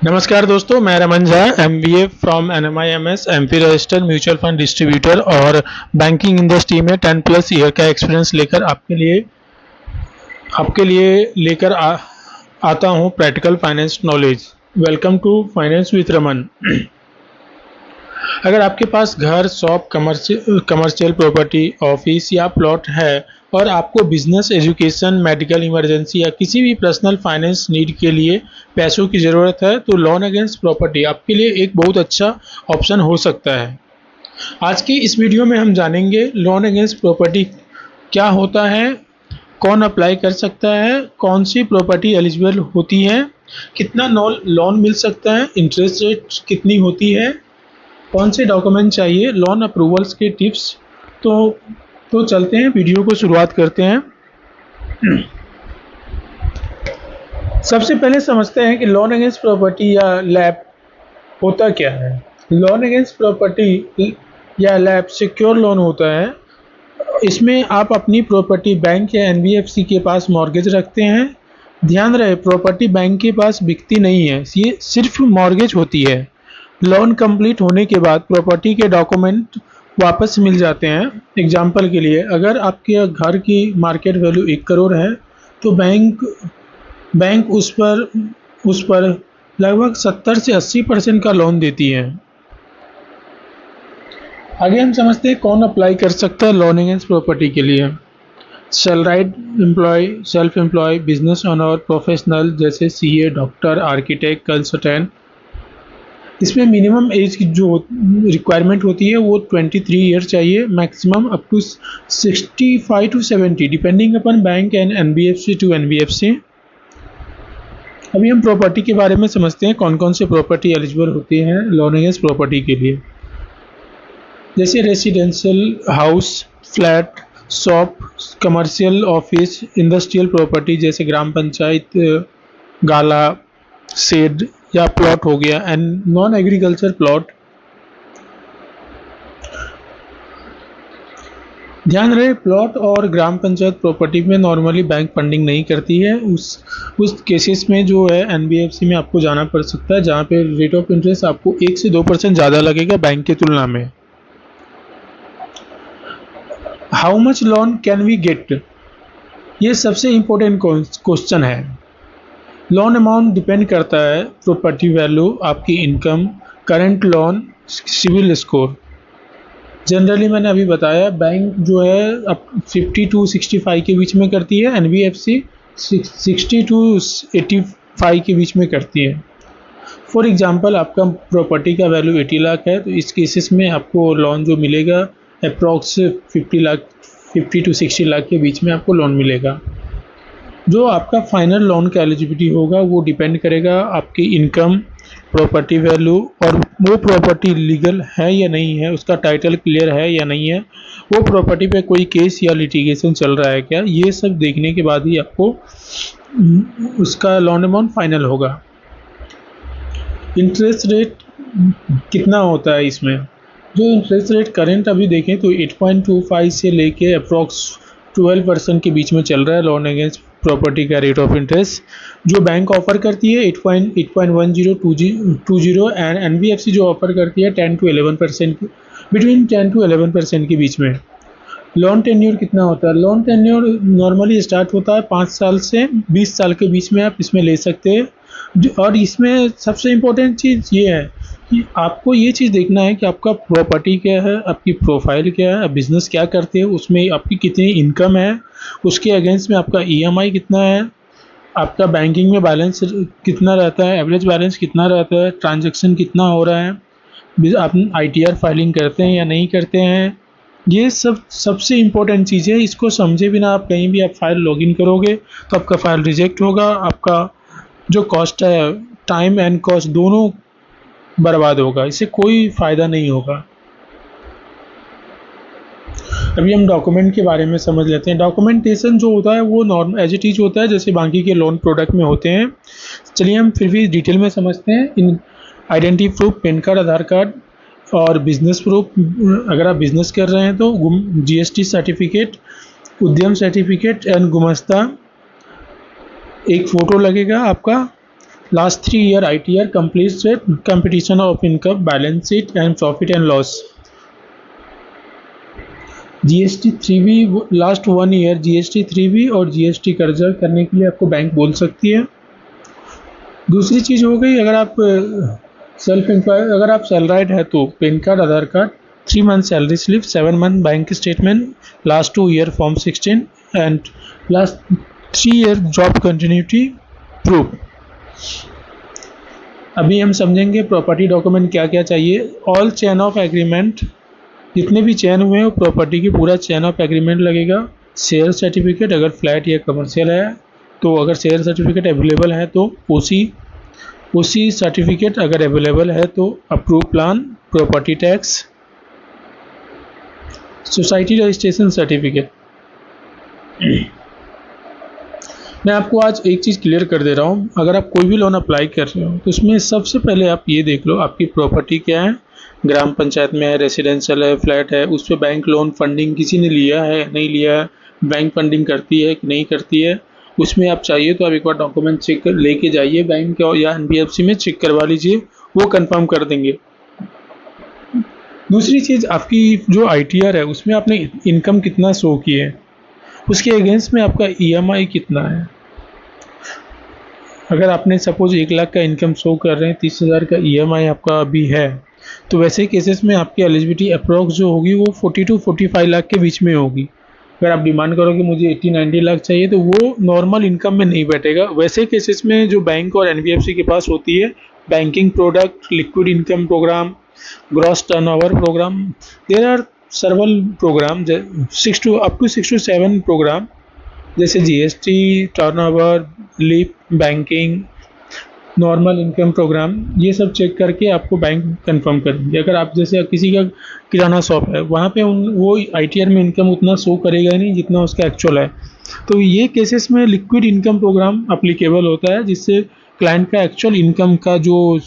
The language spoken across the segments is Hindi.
नमस्कार दोस्तों, मैं Raman Jha MBA from NMIMS MP registered mutual fund distributor और बैंकिंग इंडस्ट्री में 10+ ईयर का एक्सपीरियंस लेकर आपके लिए लेकर आता हूं practical finance knowledge. Welcome to finance with Raman. अगर आपके पास घर, शॉप, कमर्शियल प्रॉपर्टी, ऑफिस या प्लॉट है और आपको बिजनेस, एजुकेशन, मेडिकल इमरजेंसी या किसी भी पर्सनल फाइनेंस नीड के लिए पैसों की ज़रूरत है तो लोन अगेंस्ट प्रॉपर्टी आपके लिए एक बहुत अच्छा ऑप्शन हो सकता है। आज की इस वीडियो में हम जानेंगे लोन अगेंस्ट प्रॉपर्टी क्या होता है, कौन अप्लाई कर सकता है, कौन सी प्रॉपर्टी एलिजिबल होती है, कितना लोन मिल सकता है, इंटरेस्ट रेट कितनी होती है, कौन से डॉक्यूमेंट चाहिए, लोन अप्रूवल्स के टिप्स। तो चलते हैं, वीडियो को शुरुआत करते हैं। सबसे पहले समझते हैं कि लोन अगेंस्ट प्रॉपर्टी या लैप होता क्या है। लोन अगेंस्ट प्रॉपर्टी या लैप सिक्योर लोन होता है। इसमें आप अपनी प्रॉपर्टी बैंक या NBFC के पास मॉर्गेज रखते हैं। ध्यान रहे, प्रॉपर्टी बैंक के पास बिकती नहीं है, ये सिर्फ मॉर्गेज होती है। लोन कंप्लीट होने के बाद प्रॉपर्टी के डॉक्यूमेंट वापस मिल जाते हैं। एग्जाम्पल के लिए, अगर आपके घर की मार्केट वैल्यू 1 करोड़ है तो बैंक उस पर लगभग 70 से 80% का लोन देती है। आगे हम समझते हैं कौन अप्लाई कर सकता है लोन अगेंस्ट प्रॉपर्टी के लिए। Salaried employ, self employ, business owner, professional जैसे CA, डॉक्टर, आर्किटेक्ट, कंसल्टेंट। इसमें मिनिमम एज की जो रिक्वायरमेंट होती है वो 23 ईयर चाहिए, maximum up to 65 to 70 depending upon bank and NBFC to NBFC। अभी हम प्रॉपर्टी के बारे में समझते हैं, कौन कौन से प्रॉपर्टी एलिजिबल होती हैं लोन अगेंस्ट प्रॉपर्टी के लिए। जैसे residential house, flat, shop, commercial, office, industrial property जैसे ग्राम पंचायत, गाला, शेड या प्लॉट हो गया, एंड नॉन एग्रीकल्चर प्लॉट। ध्यान रहे, प्लॉट और ग्राम पंचायत प्रॉपर्टी में नॉर्मली बैंक फंडिंग नहीं करती है। उस केसेस में जो है NBFC में आपको जाना पड़ सकता है, जहाँ पे रेट ऑफ इंटरेस्ट आपको 1 से 2% ज़्यादा लगेगा बैंक की तुलना में। How much loan can we get, ये सबसे इम्पोर्टेंट क्वेश्चन है। लोन अमाउंट डिपेंड करता है प्रॉपर्टी वैल्यू, आपकी income, current loan, CIBIL score. Generally मैंने अभी बताया, बैंक जो है अब 50 to 65 के बीच में करती है, NBFC 60 to 85 के बीच में करती है। फॉर एग्जांपल, आपका प्रॉपर्टी का वैल्यू 80 लाख है तो इस केसेस में आपको लोन जो मिलेगा अप्रॉक्स 50 to 60 लाख के बीच में आपको लोन मिलेगा। जो आपका फाइनल लोन का एलिजिबिलिटी होगा वो डिपेंड करेगा आपकी इनकम, प्रॉपर्टी वैल्यू और वो प्रॉपर्टी लीगल है या नहीं है, उसका टाइटल क्लियर है या नहीं है, वो प्रॉपर्टी पे कोई केस या लिटिगेशन चल रहा है क्या, ये सब देखने के बाद ही आपको उसका लोन अमाउंट फाइनल होगा। इंटरेस्ट रेट कितना होता है इसमें, जो इंटरेस्ट रेट करंट अभी देखें तो 8.25 से लेके अप्रॉक्स 12% के बीच में चल रहा है लोन अगेंस्ट प्रॉपर्टी का रेट ऑफ इंटरेस्ट। जो बैंक ऑफर करती है 8.1020 एंड NBFC जो ऑफर करती है 10 to 11%, बिटवीन 10 to 11% के बीच में। लोन टेन्योर कितना होता है, लोन टेन्योर नॉर्मली स्टार्ट होता है 5 साल से 20 साल के बीच में आप इसमें ले सकते हैं। और इसमें सबसे इम्पोर्टेंट चीज़ ये है कि आपको ये चीज़ देखना है कि आपका प्रॉपर्टी क्या है, आपकी प्रोफाइल क्या है, आप बिज़नेस क्या करते हैं, उसमें आपकी कितनी इनकम है, उसके अगेंस्ट में आपका EMI कितना है, आपका बैंकिंग में बैलेंस कितना रहता है, एवरेज बैलेंस कितना रहता है, ट्रांजैक्शन कितना हो रहा है, आप ITR फाइलिंग करते हैं या नहीं करते हैं। ये सबसे इम्पोर्टेंट चीज़ है। इसको समझे बिना आप कहीं भी आप फाइल लॉगिन करोगे तो आपका फाइल रिजेक्ट होगा, आपका जो कॉस्ट है, टाइम एंड कॉस्ट दोनों बर्बाद होगा, इससे कोई फ़ायदा नहीं होगा। अभी हम डॉक्यूमेंट के बारे में समझ लेते हैं। डॉक्यूमेंटेशन जो होता है वो नॉर्मल एज इट इज होता है जैसे बाकी के लोन प्रोडक्ट में होते हैं। चलिए हम फिर भी डिटेल में समझते हैं। इन आइडेंटिटी प्रूफ, पैन कार्ड, आधार कार्ड और बिजनेस प्रूफ, अगर आप बिजनेस कर रहे हैं तो GST सर्टिफिकेट, उद्यम सर्टिफिकेट एंड गुमस्ता, एक फ़ोटो लगेगा आपका, Last 3 year ITR completed computation of income, balance sheet and profit and loss. GST 3B last 1 year GST 3B और GST कर्जा करने के लिए आपको बैंक बोल सकती है। दूसरी चीज़ हो गई, अगर आप सेल्फ एम्प्लॉय, अगर आप सैलराइड है तो pan card, Aadhaar card, 3 month salary slip, 7 month bank statement, last 2 year form 16 and last 3 year job continuity proof. अभी हम समझेंगे प्रॉपर्टी डॉक्यूमेंट क्या क्या चाहिए। ऑल चेन ऑफ एग्रीमेंट, जितने भी चैन हुए हैं वो प्रॉपर्टी की पूरा चैन ऑफ एग्रीमेंट लगेगा। शेयर सर्टिफिकेट, अगर फ्लैट या कमर्शियल है तो अगर शेयर सर्टिफिकेट अवेलेबल है तो उसी सर्टिफिकेट अगर अवेलेबल है तो approve plan, property tax, society registration certificate. मैं आपको आज एक चीज़ क्लियर कर दे रहा हूँ, अगर आप कोई भी लोन अप्लाई कर रहे हो तो उसमें सबसे पहले आप ये देख लो आपकी प्रॉपर्टी क्या है, ग्राम पंचायत में है, रेसिडेंशियल है, फ्लैट है, उस पर बैंक लोन फंडिंग किसी ने लिया है नहीं लिया है, बैंक फंडिंग करती है कि नहीं करती है। उसमें आप चाहिए तो आप एक बार डॉक्यूमेंट चेक लेके जाइए बैंक या NBFC में चेक करवा लीजिए, वो कंफर्म कर देंगे। दूसरी चीज़, आपकी जो ITR है उसमें आपने इनकम कितना शो की है, उसके अगेंस्ट में आपका EMI कितना है। अगर आपने सपोज 1 लाख का इनकम शो कर रहे हैं, 30,000 का EMI आपका अभी है, तो वैसे केसेस में आपकी एलिजिबिलिटी अप्रॉक्स जो होगी वो 40 to 45 लाख के बीच में होगी। अगर आप डिमांड करोगे मुझे 80-90 लाख चाहिए तो वो नॉर्मल इनकम में नहीं बैठेगा। वैसे केसेस में जो बैंक और NBFC के पास होती है, banking product, liquid income program, gross turnover program, there are several program, 6 to 7 program, जैसे GST, turnover, leap, banking, normal income program, ये सब चेक करके आपको बैंक कंफर्म करेंगे। अगर आप जैसे किसी का किराना शॉप है, वहाँ पे वो ITR में इनकम उतना शो करेगा नहीं जितना उसका एक्चुअल है, तो ये केसेस में लिक्विड इनकम प्रोग्राम अप्लीकेबल होता है, जिससे क्लाइंट का एक्चुअल इनकम का जो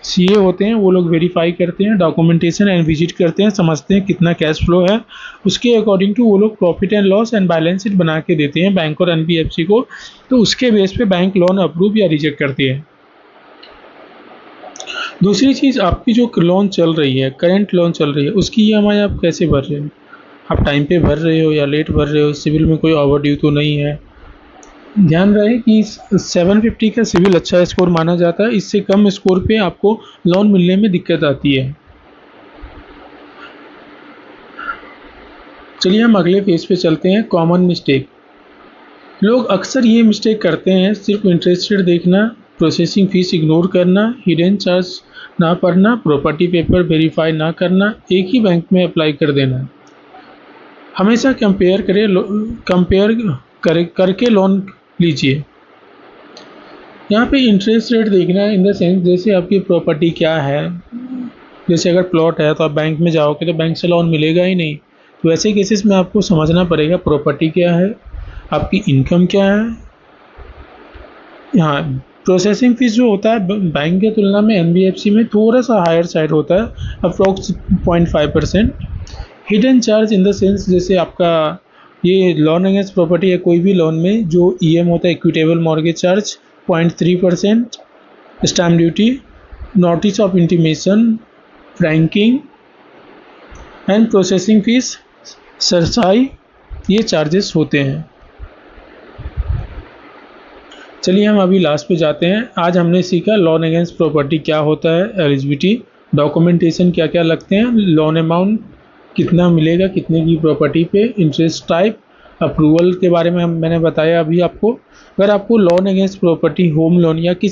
CA होते हैं वो लोग वेरीफाई करते हैं, डॉक्यूमेंटेशन एंड विजिट करते हैं, समझते हैं कितना कैश फ्लो है, उसके अकॉर्डिंग टू वो लोग profit and loss and balance sheet बना के देते हैं बैंक और NBFC को। तो उसके बेस पे बैंक लोन अप्रूव या रिजेक्ट करती है। दूसरी चीज़, आपकी जो लोन चल रही है, करंट लोन चल रही है, उसकी EMI आप कैसे भर रहे हो, आप टाइम पे भर रहे हो या लेट भर रहे हो, सिविल में कोई ओवर ड्यू तो नहीं है। ध्यान रहे कि 750 का सिविल अच्छा स्कोर माना जाता है, इससे कम स्कोर पे आपको लोन मिलने में दिक्कत आती है। चलिए हम अगले पेज पे चलते हैं। कॉमन मिस्टेक, लोग अक्सर ये मिस्टेक करते हैं, सिर्फ इंटरेस्ट रेट देखना, प्रोसेसिंग फीस इग्नोर करना, हिडन चार्ज ना भरना, प्रॉपर्टी पेपर वेरीफाई ना करना, एक ही बैंक में अप्लाई कर देना। हमेशा कंपेयर करके लोन लीजिए। यहाँ पे इंटरेस्ट रेट देखना है इन द सेंस, जैसे आपकी प्रॉपर्टी क्या है, जैसे अगर प्लॉट है तो आप बैंक में जाओगे तो बैंक से लोन मिलेगा ही नहीं, तो ऐसे केसेस में आपको समझना पड़ेगा प्रॉपर्टी क्या है, आपकी इनकम क्या है। यहाँ प्रोसेसिंग फीस जो होता है बैंक के तुलना में NBFC में थोड़ा सा हायर साइड होता है, approx 0.5%। Hidden charge in the sense, जैसे आपका ये लोन अगेंस्ट प्रॉपर्टी है, कोई भी लोन में जो EM होता है, equitable mortgage charge 0.3%, stamp duty, notice of intimation, franking and processing fees, cerci, ये चार्जेस होते हैं। चलिए हम अभी लास्ट पे जाते हैं। आज हमने सीखा लोन अगेंस्ट प्रॉपर्टी क्या होता है, एलिजिबिलिटी, डॉक्यूमेंटेशन क्या क्या लगते हैं, लोन अमाउंट कितना मिलेगा कितने की प्रॉपर्टी पे, इंटरेस्ट टाइप, अप्रूवल के बारे में मैंने बताया अभी आपको। अगर आपको loan against property, home loan या किसी